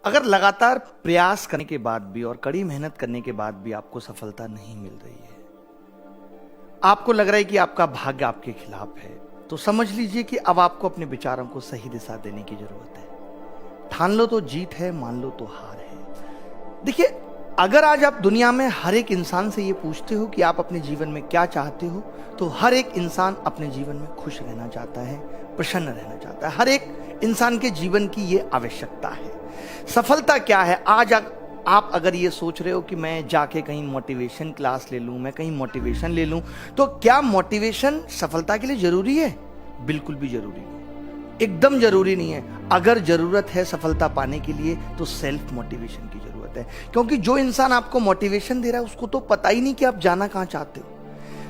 अगर लगातार प्रयास करने के बाद भी और कड़ी मेहनत करने के बाद भी आपको सफलता नहीं मिल रही है, आपको लग रहा है कि आपका भाग्य आपके खिलाफ है, तो समझ लीजिए कि अब आपको अपने विचारों को सही दिशा देने की जरूरत है। ठान लो तो जीत है, मान लो तो हार है। देखिए, अगर आज आप दुनिया में हर एक इंसान से ये पूछते हो कि आप अपने जीवन में क्या चाहते हो, तो हर एक इंसान अपने जीवन में खुश रहना चाहता है, प्रसन्न रहना चाहता है। हर एक इंसान के जीवन की ये आवश्यकता है। सफलता क्या है? आज आप अगर ये सोच रहे हो कि मैं जाके कहीं मोटिवेशन क्लास ले लूं, मैं कहीं मोटिवेशन ले लूं, तो क्या मोटिवेशन सफलता के लिए जरूरी है? बिल्कुल भी जरूरी नहीं, एकदम जरूरी नहीं है। अगर जरूरत है सफलता पाने के लिए तो सेल्फ मोटिवेशन की जरूरत है, क्योंकि जो इंसान आपको मोटिवेशन दे रहा है उसको तो पता ही नहीं कि आप जाना कहां चाहते हो।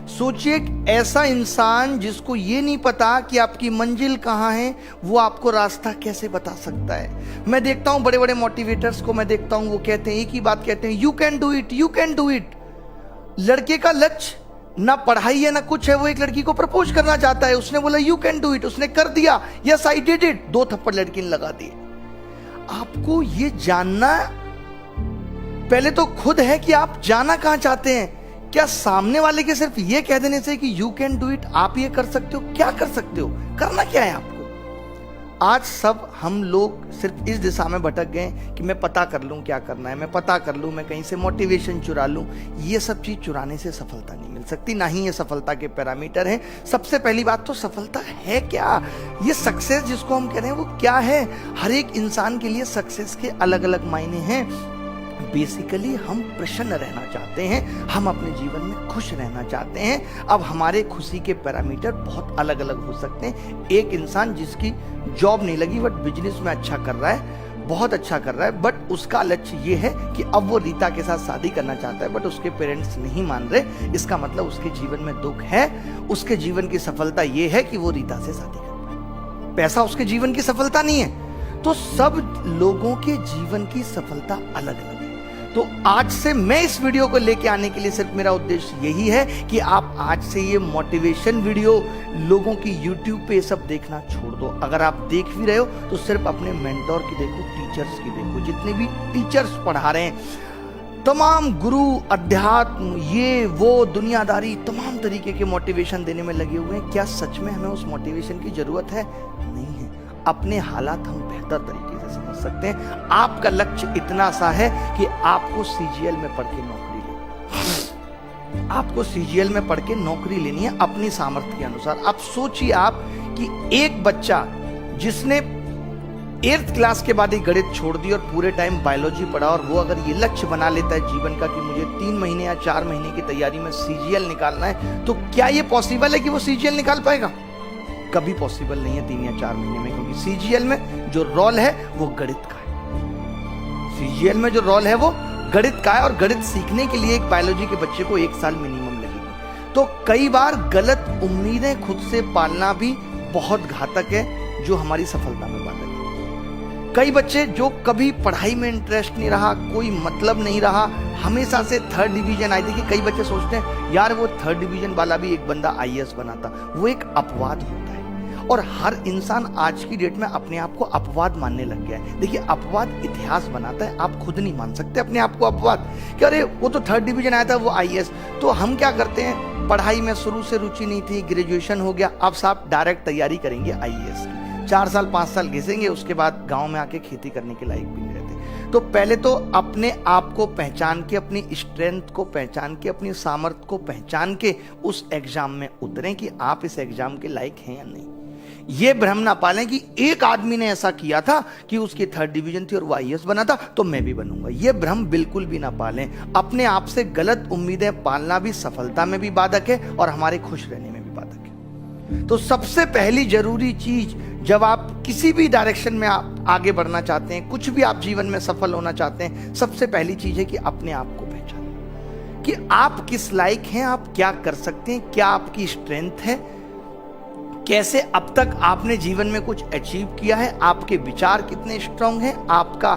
सोचिए, ऐसा इंसान जिसको ये नहीं पता कि आपकी मंजिल कहां है, वो आपको रास्ता कैसे बता सकता है? मैं देखता हूं बड़े बड़े मोटिवेटर्स को, मैं देखता हूं वो कहते हैं, एक ही बात कहते हैं, you can do it, you can do it. लड़के का लक्ष्य ना पढ़ाई है ना कुछ है, वो एक लड़की को प्रपोज करना चाहता है, उसने बोला यू कैन डू इट, उसने कर दिया, यस आई डिड इट, 2 थप्पड़ लड़की ने लगा दिए। आपको ये जानना पहले तो खुद है कि आप जाना कहां चाहते हैं। क्या सामने वाले के सिर्फ ये कह देने से कि यू कैन डू इट, आप ये कर सकते हो, क्या कर सकते हो? करना क्या है आपको? आज सब हम लोग सिर्फ इस दिशा में भटक गए कि मैं पता कर लूं क्या करना है, मैं पता कर लूं, मैं कहीं से मोटिवेशन चुरा लूं। ये सब चीज चुराने से सफलता नहीं मिल सकती, ना ही ये सफलता के पैरामीटर हैं। सबसे पहली बात तो सफलता है क्या? ये सक्सेस जिसको हम कह रहे हैं वो क्या है? हर एक इंसान के लिए सक्सेस के अलग अलग मायने हैं। बेसिकली हम प्रसन्न रहना चाहते हैं, हम अपने जीवन में खुश रहना चाहते हैं। अब हमारे खुशी के पैरामीटर बहुत अलग अलग हो सकते हैं। एक इंसान जिसकी जॉब नहीं लगी बट बिजनेस में अच्छा कर रहा है, बहुत अच्छा कर रहा है, बट उसका लक्ष्य ये है कि अब वो रीता के साथ शादी करना चाहता है, बट उसके पेरेंट्स नहीं मान रहे। इसका मतलब उसके जीवन में दुख है। उसके जीवन की सफलता ये है कि वो रीता से शादी कर पाए। पैसा उसके जीवन की सफलता नहीं है। तो सब लोगों के जीवन की सफलता अलग अलग है। तो आज से मैं इस वीडियो को लेके आने के लिए सिर्फ मेरा उद्देश्य यही है कि आप आज से ये मोटिवेशन वीडियो लोगों की YouTube पे सब देखना छोड़ दो। अगर आप देख भी रहे हो तो सिर्फ अपने मेंटोर की देखो, टीचर्स की देखो। जितने भी टीचर्स पढ़ा रहे हैं, तमाम गुरु, अध्यात्म, ये वो दुनियादारी, तमाम तरीके के मोटिवेशन देने में लगे हुए हैं। क्या सच में हमें उस मोटिवेशन की जरूरत है? नहीं है। अपने हालात हम बेहतर तरीके से समझ सकते हैं। आपका लक्ष्य इतना सा है कि आपको सीजीएल में पढ़ के नौकरी लेनी, आपको सीजीएल में पढ़ के नौकरी लेनी है अपनी सामर्थ्य के अनुसार। अब सोचिए आप कि एक बच्चा जिसने 8th क्लास के बाद ही गणित छोड़ दी और पूरे टाइम बायोलॉजी पढ़ा, और वो अगर ये लक्ष्य बना लेता है जीवन का कि मुझे 3 महीने या 4 महीने की तैयारी में सीजीएल निकालना है, तो क्या ये पॉसिबल है कि वो सीजीएल निकाल पाएगा? कभी पॉसिबल नहीं है 3 या 4 महीने में, क्योंकि सीजीएल में जो रोल है वो गणित का है। सीजीएल में जो रोल है वो गणित का है, और गणित सीखने के लिए एक बायोलॉजी के बच्चे को 1 साल मिनिमम लगेगी। तो कई बार गलत उम्मीदें खुद से पालना भी बहुत घातक है, जो हमारी सफलता में बाधक है। कई बच्चे जो कभी पढ़ाई में इंटरेस्ट नहीं रहा, कोई मतलब नहीं रहा, हमेशा से 3rd डिवीजन आई थी कि कई बच्चे सोचते हैं यार वो 3rd डिवीजन वाला भी एक बंदा आईएएस बनाता। वो एक अपवाद होता है, और हर इंसान आज की डेट में अपने आप को अपवाद मानने लग गया है। देखिए, अपवाद इतिहास बनाता है, आप खुद नहीं मान सकते अपने आप को अपवाद कि अरे वो तो 3rd डिवीजन आया था, वो आईएएस। तो हम क्या करते हैं, पढ़ाई में शुरू से रुचि नहीं थी, ग्रेजुएशन हो गया, अब साहब डायरेक्ट तैयारी करेंगे आईएएस की, 4 साल 5 साल घिसेंगे, उसके बाद गांव में आके खेती करने के लायक भी नहीं रहते। तो पहले तो अपने आप को पहचान के, अपनी स्ट्रेंथ को पहचान के, अपनी सामर्थ्य को पहचान के उस एग्जाम में उतरें कि आप इस एग्जाम के लायक हैं या नहीं। ये भ्रम ना पालें कि एक आदमी ने ऐसा किया था कि उसकी 3rd डिवीजन थी और वो आईएएस बना था, तो मैं भी बनूंगा। ये भ्रम बिल्कुल भी ना पालें। अपने आप से गलत उम्मीदें पालना भी सफलता में भी बाधक है और हमारे खुश रहने में भी बाधक है। तो सबसे पहली जरूरी चीज, जब आप किसी भी डायरेक्शन में आप आगे बढ़ना चाहते हैं, कुछ भी आप जीवन में सफल होना चाहते हैं, सबसे पहली चीज है कि अपने आप को पहचानें कि आप किस लायक हैं, आप क्या कर सकते हैं, क्या आपकी स्ट्रेंथ है, कैसे अब तक आपने जीवन में कुछ अचीव किया है, आपके विचार कितने स्ट्रांग हैं, आपका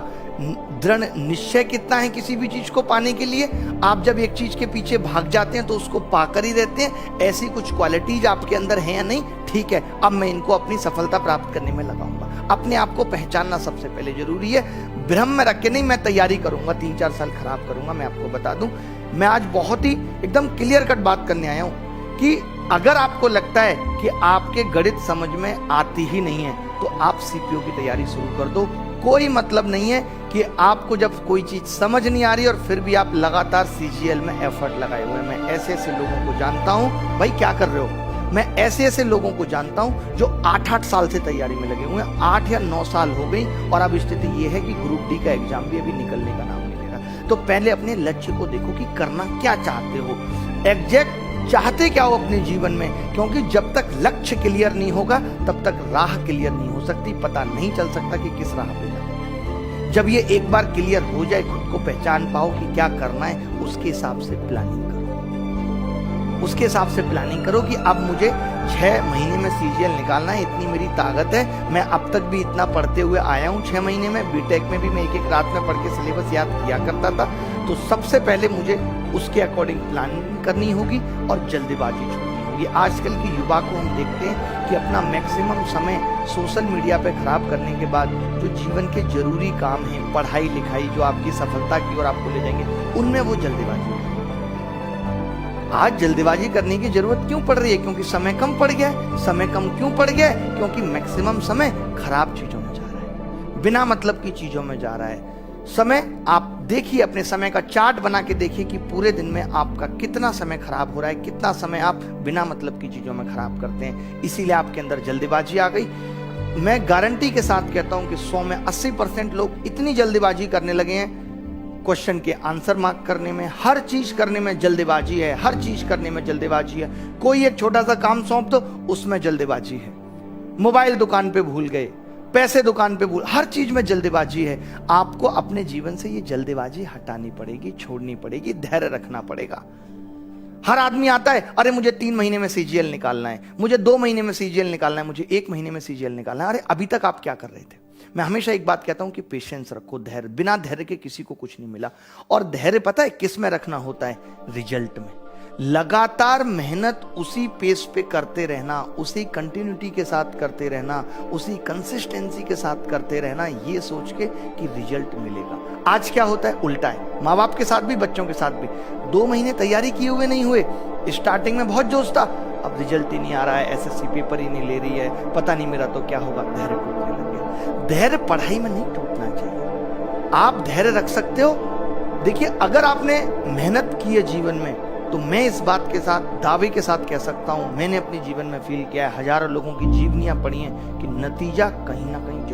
दृढ़ निश्चय कितना है किसी भी चीज को पाने के लिए। आप जब एक चीज के पीछे भाग जाते हैं तो उसको पाकर ही रहते हैं। ऐसी कुछ क्वालिटीज आपके अंदर है या नहीं? ठीक है, अब मैं इनको अपनी सफलता प्राप्त करने में लगाऊंगा। अपने आप को पहचानना सबसे पहले जरूरी है। भ्रम में रख के नहीं मैं तैयारी करूंगा 3-4 साल खराब करूंगा। मैं आपको बता दूं, मैं आज बहुत ही एकदम क्लियर कट बात करने आया हूं कि अगर आपको लगता है कि आपके गणित समझ में आती ही नहीं है तो आप सीपीओ की तैयारी शुरू कर दो। कोई मतलब नहीं है कि आपको जब कोई चीज समझ नहीं आ रही और फिर भी आप लगातार सीजीएल में एफर्ट लगाए हुए हैं। मैं ऐसे ऐसे लोगों को जानता हूं। भाई क्या कर रहे हो? मैं ऐसे ऐसे लोगों को जानता हूं जो 8-8 साल से तैयारी में लगे हुए हैं। 8 या 9 साल हो गई और अब स्थिति ये है कि ग्रुप डी का एग्जाम भी अभी निकलने का नाम नहीं ले रहा। तो पहले अपने लक्ष्य को देखो कि करना क्या चाहते हो, एग्जैक्ट चाहते क्या हो अपने जीवन में, क्योंकि जब तक लक्ष्य क्लियर नहीं होगा तब तक राह क्लियर नहीं हो सकती। पता नहीं चल सकता कि किस राह पे जाना। जब ये एक बार क्लियर हो जाए, खुद को पहचान पाओ कि क्या करना है, उसके हिसाब से प्लानिंग करो। उसके हिसाब से प्लानिंग करो कि अब मुझे 6 महीने में सीजीएल निकालना है, इतनी मेरी ताकत है। मैं अब तक भी इतना पढ़ते हुए आया हूँ 6 महीने में। बीटेक में भी मैं एक रात में पढ़ के सिलेबस याद किया करता था। तो सबसे पहले मुझे उसके अकॉर्डिंग प्लानिंग करनी होगी और जल्दीबाजी छोड़नी होगी। आजकल के युवा को हम देखते हैं कि अपना मैक्सिमम समय सोशल मीडिया पे खराब करने के बाद जो जीवन के जरूरी काम हैं, पढ़ाई लिखाई, जो आपकी सफलता की ओर आपको ले जाएंगे, उनमें वो जल्दीबाजी। आज जल्दीबाजी करने की जरूरत क्यों पड़ रही है? क्योंकि समय कम पड़ गया है। समय कम क्यों पड़ गया है? क्योंकि मैक्सिमम समय खराब चीजों में जा रहा है, बिना मतलब की चीजों में जा रहा है। समय आप देखिए, अपने समय का चार्ट बना के देखिए कि पूरे दिन में आपका कितना समय खराब हो रहा है, कितना समय आप बिना मतलब की चीजों में खराब करते हैं। इसीलिए आपके अंदर जल्दीबाजी आ गई। मैं गारंटी के साथ कहता हूं कि 100 में 80% लोग इतनी जल्दीबाजी करने लगे हैं। क्वेश्चन के आंसर मार्क करने में, हर चीज करने में जल्दीबाजी है। हर चीज करने में जल्दीबाजी है। कोई एक छोटा सा काम सौंप दो, उसमें जल्दीबाजी है। मोबाइल दुकान पे भूल गए, पैसे दुकान पे भूल, हर चीज में जल्दीबाजी है। आपको अपने जीवन से ये जल्दीबाजी हटानी पड़ेगी, छोड़नी पड़ेगी, धैर्य रखना पड़ेगा। हर आदमी आता है, अरे मुझे 3 महीने में सीजीएल निकालना है, मुझे 2 महीने में सीजीएल निकालना है, मुझे 1 महीने में सीजीएल निकालना है। अरे अभी तक आप क्या कर रहे थे? मैं हमेशा एक बात कहता हूं कि पेशेंस रखो, धैर्य। बिना धैर्य के किसी को कुछ नहीं मिला। और धैर्य पता है किस में रखना होता है? रिजल्ट में। लगातार मेहनत उसी पेस पे करते रहना, उसी कंटिन्यूटी के साथ करते रहना, उसी कंसिस्टेंसी के साथ करते रहना, ये सोच के कि रिजल्ट मिलेगा। आज क्या होता है? उल्टा है। माँ बाप के साथ भी, बच्चों के साथ भी। 2 महीने तैयारी किए हुए नहीं हुए, स्टार्टिंग में बहुत जोश था, अब रिजल्ट ही नहीं आ रहा है, एसएससी पेपर ही नहीं ले रही है, पता नहीं मेरा तो क्या होगा। धैर्य टूटने लग गया। धैर्य पढ़ाई में नहीं टूटना चाहिए। आप धैर्य रख सकते हो। देखिए, अगर आपने मेहनत की है जीवन में, तो मैं इस बात के साथ, दावे के साथ कह सकता हूं, मैंने अपने जीवन में फील किया है, हजारों लोगों की जीवनियां पढ़ी हैं कि नतीजा कहीं ना कहीं